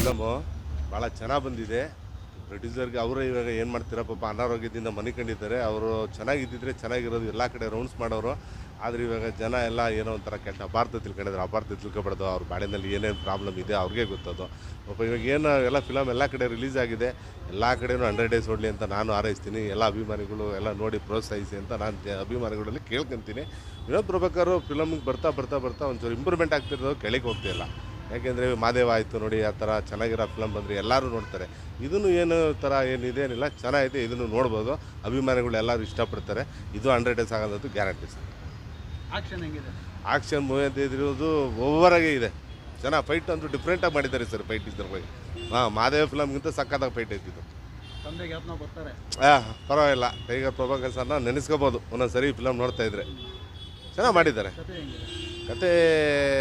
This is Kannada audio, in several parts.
ಫಿಲಮು ಭಾಳ ಚೆನ್ನಾಗಿ ಬಂದಿದೆ. ಪ್ರೊಡ್ಯೂಸರ್ಗೆ ಅವರು ಇವಾಗ ಏನು ಮಾಡ್ತೀರಾ ಪಾಪ ಅನಾರೋಗ್ಯದಿಂದ ಮನೆ ಕಂಡಿದ್ದಾರೆ. ಅವರು ಚೆನ್ನಾಗಿದ್ದಿದ್ರೆ ಚೆನ್ನಾಗಿರೋದು, ಎಲ್ಲ ಕಡೆ ರೌಂಡ್ಸ್ ಮಾಡೋರು. ಆದರೆ ಇವಾಗ ಜನ ಎಲ್ಲ ಏನೋ ಒಂಥರ ಕೆಟ್ಟ ಅಪಾರ್ಥ ತಿಳ್ಕೊಂಡಿದ್ದಾರೆ. ಅಪಾರ್ಥ ತಿಳ್ಕೊಬಾರ್ದು. ಅವ್ರ ಬಾಡಿನಲ್ಲಿ ಏನೇನು ಪ್ರಾಬ್ಲಮ್ ಇದೆ ಅವ್ರಿಗೆ ಗೊತ್ತದು. ಪಾಪ ಇವಾಗ ಏನು ಎಲ್ಲ ಫಿಲಮ್ ಎಲ್ಲ ಕಡೆ ರಿಲೀಸ್ ಆಗಿದೆ. ಎಲ್ಲ ಕಡೆಯೂ 100 ಡೇಸ್ ಓಡಲಿ ಅಂತ ನಾನು ಹಾರೈಸ್ತೀನಿ. ಎಲ್ಲ ಅಭಿಮಾನಿಗಳು ಎಲ್ಲ ನೋಡಿ ಪ್ರೋತ್ಸಾಹಿಸಿ ಅಂತ ನಾನು ಅಭಿಮಾನಿಗಳಲ್ಲಿ ಕೇಳ್ಕೊತೀನಿ. ವಿನೋದ್ ಪ್ರಭಾಕರ್ ಫಿಲಮ್ಗೆ ಬರ್ತಾ ಒಂಚೂರು ಇಂಪ್ರೂವ್ಮೆಂಟ್ ಆಗ್ತಿರೋದು, ಕೆಳಗೆ ಹೋಗ್ತಿಲ್ಲ. ಯಾಕೆಂದರೆ ಮಾದೇವ ಆಯಿತು ನೋಡಿ, ಆ ಥರ ಚೆನ್ನಾಗಿರೋ ಫಿಲಮ್ ಬಂದರೆ ಎಲ್ಲರೂ ನೋಡ್ತಾರೆ. ಇದನ್ನು ಏನು ಥರ ಏನಿದೇನಿಲ್ಲ, ಚೆನ್ನಾಗಿದೆ. ಇದನ್ನು ನೋಡ್ಬೋದು. ಅಭಿಮಾನಿಗಳು ಎಲ್ಲರೂ ಇಷ್ಟಪಡ್ತಾರೆ. ಇದು 100 ಡೇಸ್ ಆಗೋದಂತೂ ಗ್ಯಾರಂಟಿ ಸರ್. ಆಕ್ಷನ್ ಹೆಂಗಿದೆ? ಆಕ್ಷನ್ ಮೂವಿ ಅಂತ ಇದಿರೋದು ಓವರಾಗೆ ಇದೆ. ಚೆನ್ನಾಗಿ ಫೈಟ್ ಅಂತೂ ಡಿಫ್ರೆಂಟಾಗಿ ಮಾಡಿದ್ದಾರೆ ಸರ್. ಫೈಟ್ ಇದ್ರ ಬಗ್ಗೆ ಮಾದೇವ ಫಿಲಮ್ಗಿಂತ ಸಕ್ಕತ್ತಾಗಿ ಫೈಟ್ ಇದ್ದಿದ್ದು. ತಂದೆ ಜ್ಞಾಪನ ಬರ್ತಾರೆ. ಪರವಾಗಿಲ್ಲ. ಟೈಗರ್ ಪ್ರಭಾಕರ್ ಸರ್ನ ನೆನೆಸ್ಕೋಬೋದು ಒಂದೊಂದು ಸರಿ ಫಿಲಮ್ ನೋಡ್ತಾ ಇದ್ರೆ. ಚೆನ್ನಾಗಿ ಮಾಡಿದ್ದಾರೆ. ಕತೆ ಹೆಂಗಿದೆ? ಕತೆ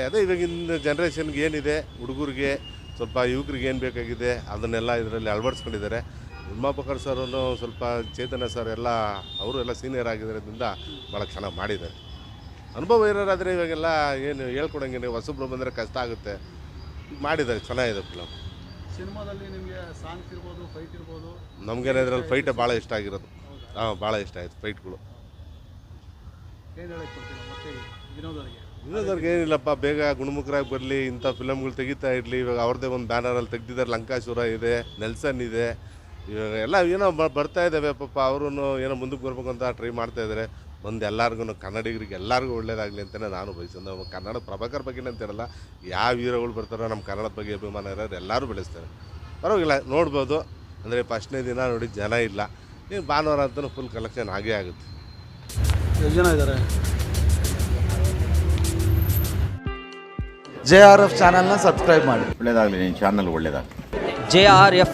ಅದೇ ಇವಾಗಿನ ಜನ್ರೇಷನ್ಗೆ ಏನಿದೆ, ಹುಡುಗರಿಗೆ ಸ್ವಲ್ಪ ಯುವಕರಿಗೆ ಏನು ಬೇಕಾಗಿದೆ ಅದನ್ನೆಲ್ಲ ಇದರಲ್ಲಿ ಅಳವಡಿಸ್ಕೊಂಡಿದ್ದಾರೆ. ನಿರ್ಮಾಪಕರು ಸರನ್ನು ಸ್ವಲ್ಪ ಚೇತನ ಸರ್ ಎಲ್ಲ ಅವರು ಎಲ್ಲ ಸೀನಿಯರ್ ಆಗಿರೋದ್ರಿಂದ ಭಾಳ ಚೆನ್ನಾಗಿ ಮಾಡಿದ್ದಾರೆ. ಅನುಭವ ಇರೋರಾದರೆ ಇವಾಗೆಲ್ಲ ಏನು ಹೇಳ್ಕೊಡಂಗೆ ಹೊಸಬ್ರು ಬಂದರೆ ಕಷ್ಟ ಆಗುತ್ತೆ. ಮಾಡಿದ್ದಾರೆ, ಚೆನ್ನಾಗಿದೆ ಫಿಲಮ್. ಸಿನಿಮಾದಲ್ಲಿ ನಿಮಗೆ ಸಾಂಗ್ಸ್ ಇರ್ಬೋದು, ಫೈಟ್ ಇರ್ಬೋದು? ನಮಗೇನಿದ್ರಲ್ಲಿ ಫೈಟೇ ಭಾಳ ಇಷ್ಟ ಆಗಿರೋದು. ಭಾಳ ಇಷ್ಟ ಆಯಿತು ಫೈಟ್ಗಳು. ಏನು ಹೇಳಕ್ಕೆ ಕೊಡ್ತೀರಾ ಮತ್ತೆ ವಿನೋದವ್ರಿಗೆ ಏನಿಲ್ಲಪ್ಪ, ಬೇಗ ಗುಣಮುಖರಾಗಿ ಬರಲಿ, ಇಂಥ ಫಿಲಮ್ಗಳು ತೆಗಿತಾ ಇರಲಿ. ಇವಾಗ ಅವ್ರದ್ದೇ ಒಂದು ಬ್ಯಾನರಲ್ಲಿ ತೆಗ್ದಿದ್ದಾರೆ. ಲಂಕಾಸುರ ಇದೆ, ನೆಲ್ಸನ್ ಇದೆ. ಇವಾಗ ಎಲ್ಲ ಏನೋ ಬರ್ತಾ ಇದ್ದಾವೆ ಪಾಪ. ಅವರು ಏನೋ ಮುಂದಕ್ಕೆ ಬರ್ಬೇಕು ಅಂತ ಟ್ರೈ ಮಾಡ್ತಾಯಿದ್ದಾರೆ. ಬಂದು ಎಲ್ಲರಿಗೂ, ಕನ್ನಡಿಗರಿಗೆ ಎಲ್ಲರಿಗೂ ಒಳ್ಳೇದಾಗಲಿ ಅಂತಲೇ ನಾನು ಬಯಸೋದು. ನಮ್ಮ ಕನ್ನಡ ಪ್ರಭಾಕರ್ ಬಗ್ಗೆ ಅಂತ ಹೇಳಲ್ಲ, ಯಾವ ಹೀರೋಗಳು ಬರ್ತಾರೋ ನಮ್ಮ ಕನ್ನಡದ ಬಗ್ಗೆ ಅಭಿಮಾನ ಇರೋರು ಎಲ್ಲರೂ ಬೆಳೆಸ್ತಾರೆ. ಪರವಾಗಿಲ್ಲ, ನೋಡ್ಬೋದು. ಅಂದರೆ ಫಸ್ಟ್ನೇ ದಿನ ನೋಡಿ ಜನ ಇಲ್ಲ. ಏನು ಭಾನುವಾರ ಅಂತಲೂ ಫುಲ್ ಕಲೆಕ್ಷನ್ ಆಗೇ ಆಗುತ್ತೆ. ಎಷ್ಟು ಜನ ಇದ್ದಾರೆ? JRF ಚಾನಲ್ನ ಸಬ್ಸ್ಕ್ರೈಬ್ ಮಾಡಿ. ಒಳ್ಳೆಯದಾಗಲಿ, ನಿಮ್ಮ ಚಾನಲ್ ಒಳ್ಳೆಯದಾಗಲಿ. JRF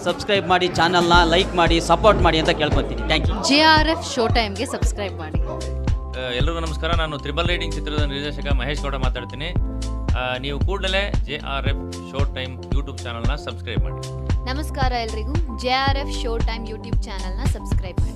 ಸಬ್ಸ್ಕ್ರೈಬ್ ಮಾಡಿ, ಚಾನಲ್ನ ಲೈಕ್ ಮಾಡಿ, ಸಪೋರ್ಟ್ ಮಾಡಿ ಅಂತ ಕೇಳ್ಕೊತೀನಿ. Thank you. JRF ಶೋ ಟೈಮ್ಗೆ ಸಬ್ಸ್ಕ್ರೈಬ್ ಮಾಡಿ. ಎಲ್ರಿಗೂ ನಮಸ್ಕಾರ. ನಾನು ತ್ರಿಬಲ್ ರೈಡಿಂಗ್ ಚಿತ್ರದ ನಿರ್ದೇಶಕ ಮಹೇಶ್ ಗೌಡ ಮಾತಾಡ್ತೀನಿ. ನೀವು ಕೂಡಲೇ JRF ಶೋ ಟೈಮ್ ಯೂಟ್ಯೂಬ್ ಚಾನಲ್ನ ಸಬ್ಸ್ಕ್ರೈಬ್ ಮಾಡಿ. ನಮಸ್ಕಾರ ಎಲ್ರಿಗೂ. JRF ಶೋ ಟೈಮ್ ಯೂಟ್ಯೂಬ್ ಚಾನಲ್ನ ಸಬ್ಸ್ಕ್ರೈಬ್ ಮಾಡಿ.